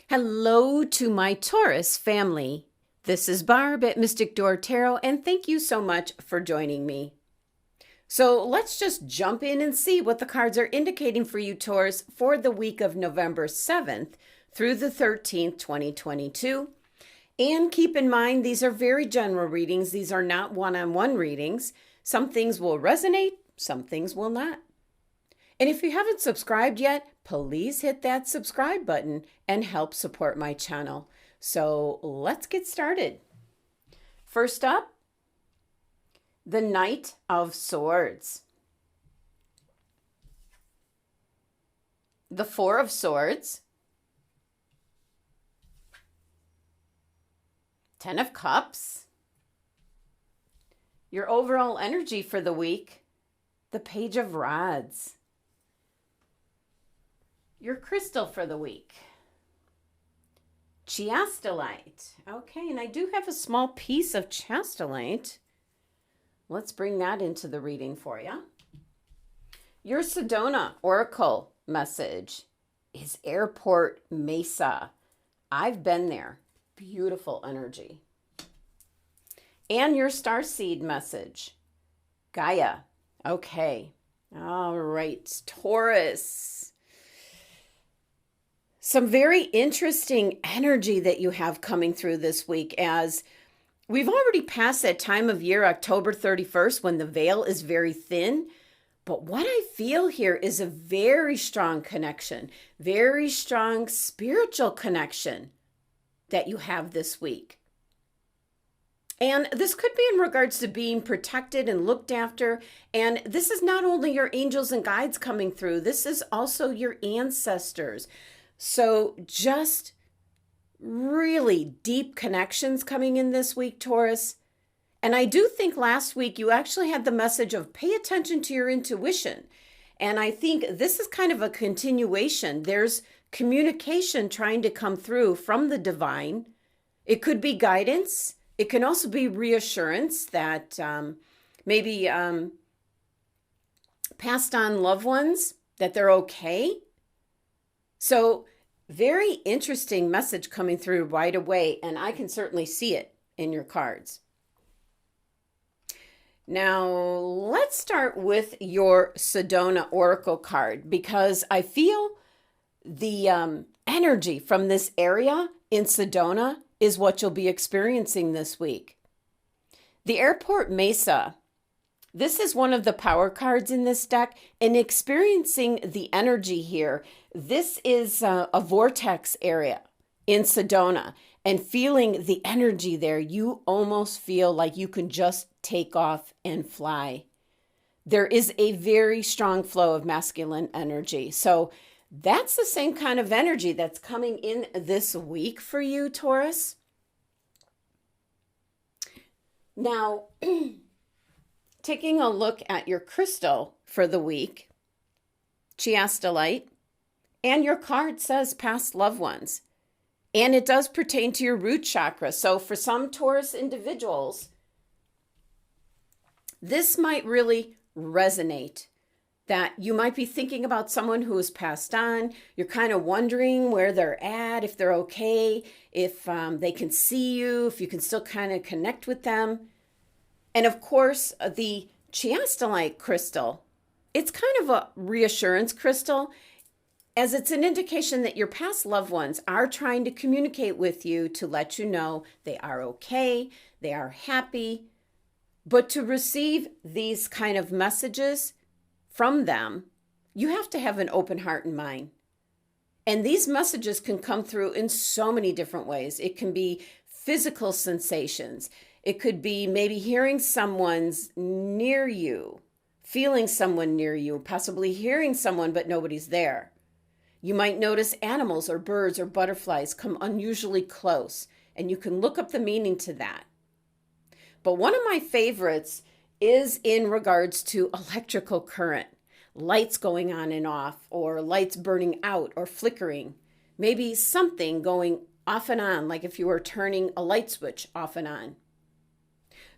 Hello to my Taurus family. This is Barb at Mystic Door Tarot, and thank you so much for joining me. So let's just jump in and see what the cards are indicating for you, Taurus, for the week of November 7th through the 13th, 2022. And keep in mind, these are very general readings. These are not one-on-one readings. Some things will resonate, some things will not. And if you haven't subscribed yet, please hit that subscribe button and help support my channel. So let's get started. First up, the Knight of Swords. The Four of Swords. Ten of Cups. Your overall energy for the week, the Page of Rods. Your crystal for the week, chastolite. Okay, and I do have a small piece of chastolite. Let's bring that into the reading for you. Your Sedona oracle message is Airport Mesa. I've been there. Beautiful energy. And your Starseed message, Gaia. Okay. All right, Taurus. Some very interesting energy that you have coming through this week, as we've already passed that time of year, October 31st, when the veil is very thin. But what I feel here is a very strong connection, very strong spiritual connection that you have this week. And this could be in regards to being protected and looked after. And this is not only your angels and guides coming through, this is also your ancestors. So just really deep connections coming in this week, Taurus. And I do think last week you actually had the message of pay attention to your intuition. And I think this is kind of a continuation. There's communication trying to come through from the divine. It could be guidance. It can also be reassurance that maybe passed on loved ones, that they're okay. So very interesting message coming through right away, and I can certainly see it in your cards. Now, let's start with your Sedona Oracle card, because I feel the energy from this area in Sedona is what you'll be experiencing this week. The Airport Mesa. This is one of the power cards in this deck, and experiencing the energy here. This is a vortex area in Sedona, and feeling the energy there, you almost feel like you can just take off and fly. There is a very strong flow of masculine energy. So that's the same kind of energy that's coming in this week for you, Taurus. Now, taking a look at your crystal for the week, chastolite, and your card says past loved ones. And it does pertain to your root chakra. So for some Taurus individuals, this might really resonate, that you might be thinking about someone who has passed on. You're kind of wondering where they're at, if they're okay, if they can see you, if you can still kind of connect with them. And of course, the chastolite crystal, it's kind of a reassurance crystal, as it's an indication that your past loved ones are trying to communicate with you to let you know they are okay, they are happy. But to receive these kind of messages from them, you have to have an open heart and mind. And these messages can come through in so many different ways. It can be physical sensations. It could be maybe hearing someone's near you, feeling someone near you, possibly hearing someone, but nobody's there. You might notice animals or birds or butterflies come unusually close, and you can look up the meaning to that. But one of my favorites is in regards to electrical current, lights going on and off, or lights burning out or flickering. Maybe something going off and on, like if you were turning a light switch off and on.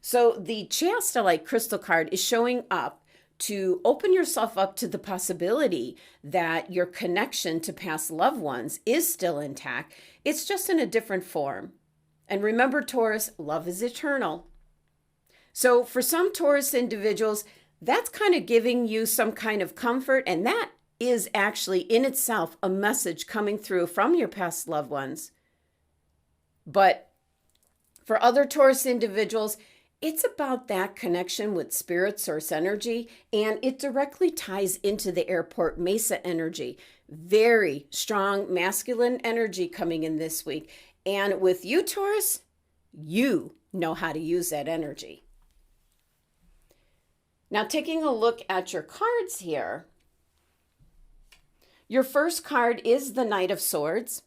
So the chastolite crystal card is showing up to open yourself up to the possibility that your connection to past loved ones is still intact. It's just in a different form. And remember, Taurus, love is eternal. So for some Taurus individuals, that's kind of giving you some kind of comfort, and that is actually in itself a message coming through from your past loved ones. But for other Taurus individuals, it's about that connection with spirit, source energy, and it directly ties into the airport Mesa energy. Very strong masculine energy coming in this week. And with you, Taurus, you know how to use that energy. Now, taking a look at your cards here, your first card is the Knight of Swords.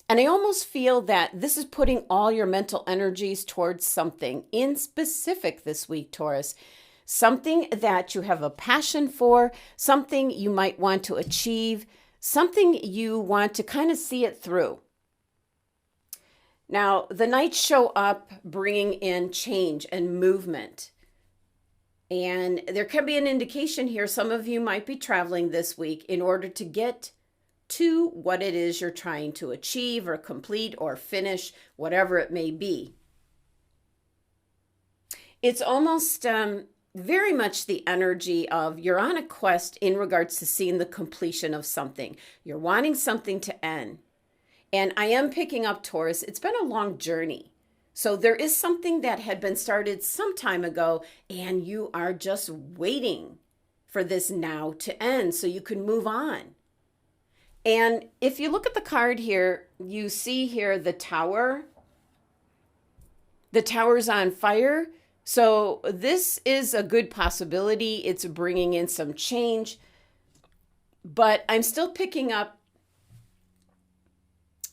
And I almost feel that this is putting all your mental energies towards something in specific this week, Taurus. Something that you have a passion for, something you might want to achieve, something you want to kind of see it through. Now, the Knights show up bringing in change and movement. And there can be an indication here, some of you might be traveling this week in order to get to what it is you're trying to achieve or complete or finish, whatever it may be. It's almost very much the energy of you're on a quest in regards to seeing the completion of something. You're wanting something to end. And I am picking up, Taurus, it's been a long journey. So there is something that had been started some time ago, and you are just waiting for this now to end so you can move on. And if you look at the card here, you see here the tower. The tower's on fire. So this is a good possibility. It's bringing in some change. But I'm still picking up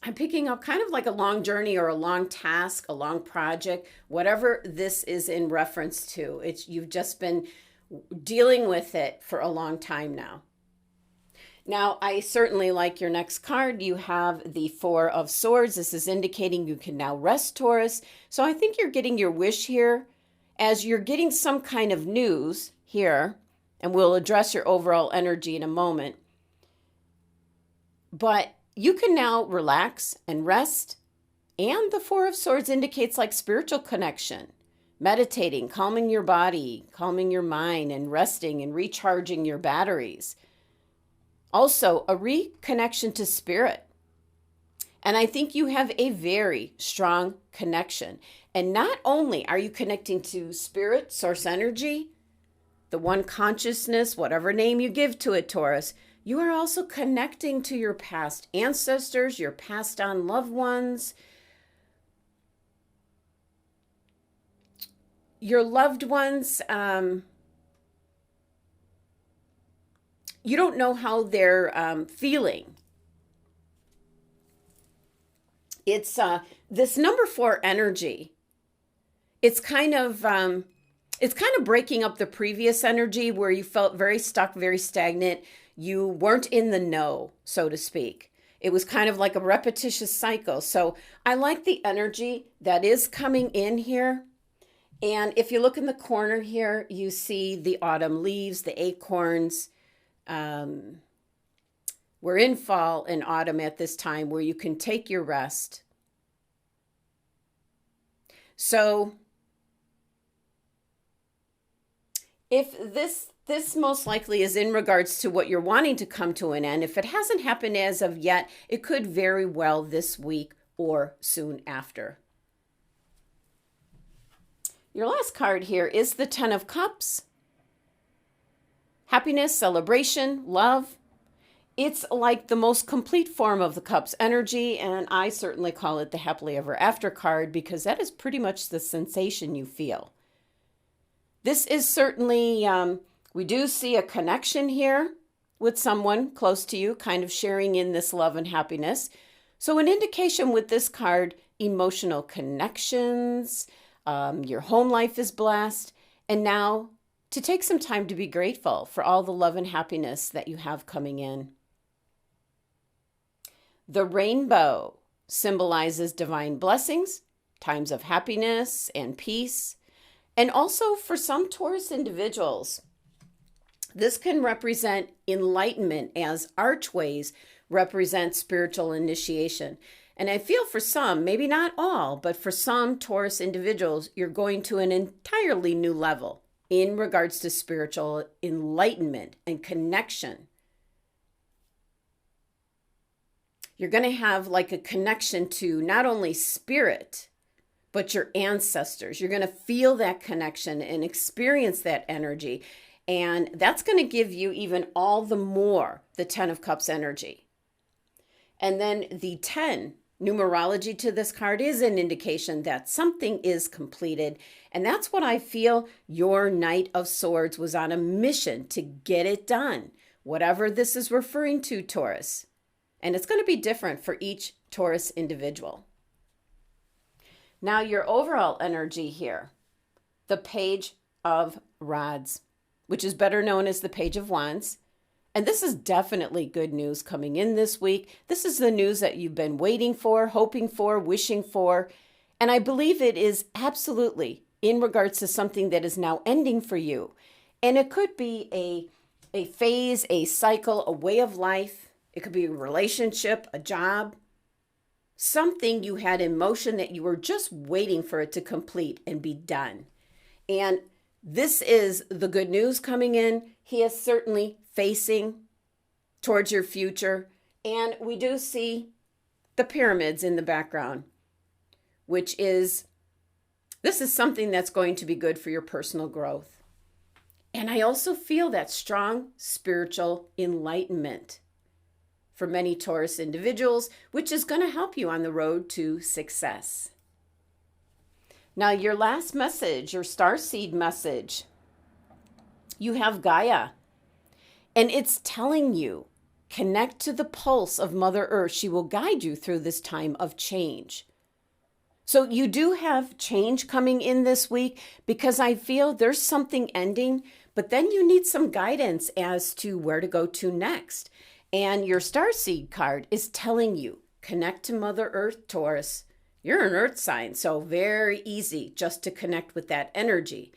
kind of like a long journey or a long task, a long project, whatever this is in reference to. You've just been dealing with it for a long time now. Now, I certainly like your next card. You have the Four of Swords. This is indicating you can now rest, Taurus. So I think you're getting your wish here as you're getting some kind of news here, and we'll address your overall energy in a moment. But you can now relax and rest. And the Four of Swords indicates like spiritual connection, meditating, calming your body, calming your mind, and resting and recharging your batteries. Also, a reconnection to spirit. And I think you have a very strong connection. And not only are you connecting to spirit, source energy, the one consciousness, whatever name you give to it, Taurus, you are also connecting to your past ancestors, your passed on loved ones, your loved ones. You don't know how they're feeling. It's this number 4 energy. It's kind of breaking up the previous energy where you felt very stuck, very stagnant. You weren't in the know, so to speak. It was kind of like a repetitious cycle. So I like the energy that is coming in here. And if you look in the corner here, you see the autumn leaves, the acorns. We're in fall and autumn at this time where you can take your rest. So if this most likely is in regards to what you're wanting to come to an end, if it hasn't happened as of yet, it could very well this week or soon after. Your last card here is the Ten of Cups. Happiness, celebration, love. It's like the most complete form of the Cups energy, and I certainly call it the happily ever after card because that is pretty much the sensation you feel. This is certainly, we do see a connection here with someone close to you, kind of sharing in this love and happiness. So an indication with this card, emotional connections, your home life is blessed, and now to take some time to be grateful for all the love and happiness that you have coming in. The rainbow symbolizes divine blessings, times of happiness and peace. And also for some Taurus individuals, This can represent enlightenment as archways represent spiritual initiation. And I feel for some, maybe not all, but for some Taurus individuals, you're going to an entirely new level in regards to spiritual enlightenment and connection. You're going to have like a connection to not only spirit, but your ancestors. You're going to feel that connection and experience that energy. And that's going to give you even all the more the 10 of Cups energy. And then the 10, numerology to this card is an indication that something is completed. And that's what I feel your Knight of Swords was on a mission to get it done. Whatever this is referring to, Taurus. And it's going to be different for each Taurus individual. Now your overall energy here, the Page of Rods, which is better known as the Page of Wands. And this is definitely good news coming in this week. This is the news that you've been waiting for, hoping for, wishing for. And I believe it is absolutely in regards to something that is now ending for you. And it could be a phase, a cycle, a way of life. It could be a relationship, a job, something you had in motion that you were just waiting for it to complete and be done. And this is the good news coming in. He is certainly facing towards your future. And we do see the pyramids in the background, which is, this is something that's going to be good for your personal growth. And I also feel that strong spiritual enlightenment for many Taurus individuals, which is going to help you on the road to success. Now, your last message, your starseed message, you have Gaia. And it's telling you, connect to the pulse of Mother Earth. She will guide you through this time of change. So you do have change coming in this week because I feel there's something ending, but then you need some guidance as to where to go to next. And your starseed card is telling you, connect to Mother Earth, Taurus. You're an earth sign, so very easy just to connect with that energy.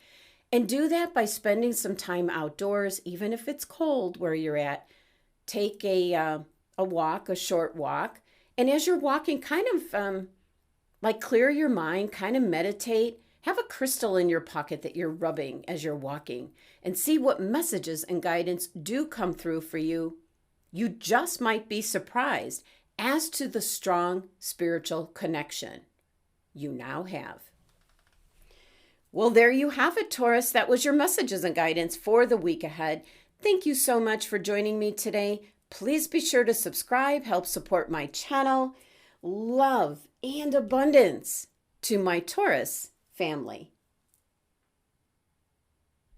And do that by spending some time outdoors, even if it's cold where you're at. Take a walk, a short walk. And as you're walking, kind of like clear your mind, kind of meditate. Have a crystal in your pocket that you're rubbing as you're walking and see what messages and guidance do come through for you. You just might be surprised as to the strong spiritual connection you now have. Well, there you have it, Taurus. That was your messages and guidance for the week ahead. Thank you so much for joining me today. Please be sure to subscribe, help support my channel. Love and abundance to my Taurus family.